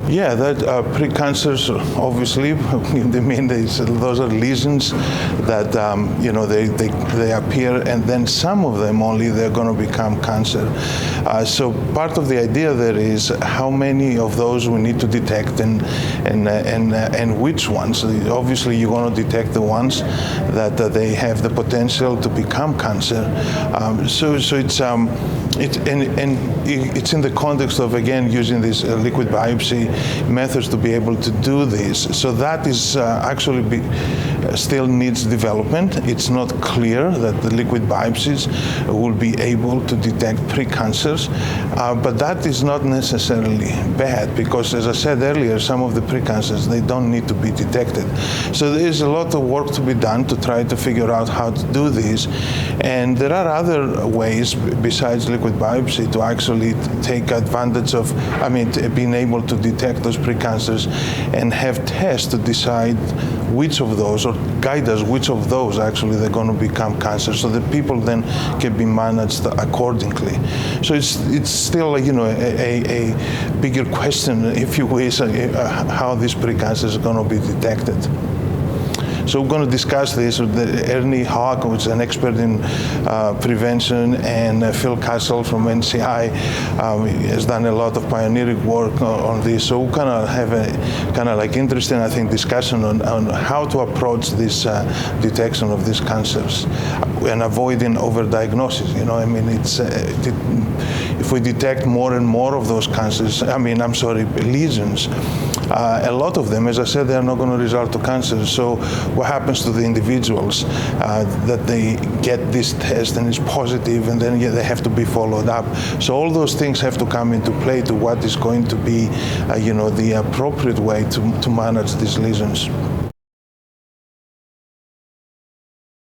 Yeah, that precancers, obviously, those are lesions that they appear, and then some of them only they're going to become cancer. So part of the idea there is how many of those we need to detect, and which ones. Obviously, you want to detect the ones that they have the potential to become cancer. So it's in the context of, again, using this liquid biopsy methods to be able to do this. So that is actually still needs development. It's not clear that the liquid biopsies will be able to detect precancers, but that is not necessarily bad, because, as I said earlier, some of the precancers, they don't need to be detected. So there is a lot of work to be done to try to figure out how to do this. And there are other ways besides liquid biopsy to actually take advantage of, being able to detect those precancers and have tests to decide which of those, or guide us which of those actually they're going to become cancer, so that people then can be managed accordingly. So it's still a bigger question, if you wish, how these precancers are going to be detected. So we're going to discuss this with Ernie Hawk, who's an expert in prevention, and Phil Castle from NCI has done a lot of pioneering work on this. So we're going to have a interesting, I think, discussion on how to approach this detection of these cancers and avoiding overdiagnosis. If we detect more and more of those cancers, lesions, a lot of them, as I said, they are not going to result to cancer. So what happens to the individuals that they get this test and it's positive, and then they have to be followed up? So all those things have to come into play to what is going to be, the appropriate way to manage these lesions.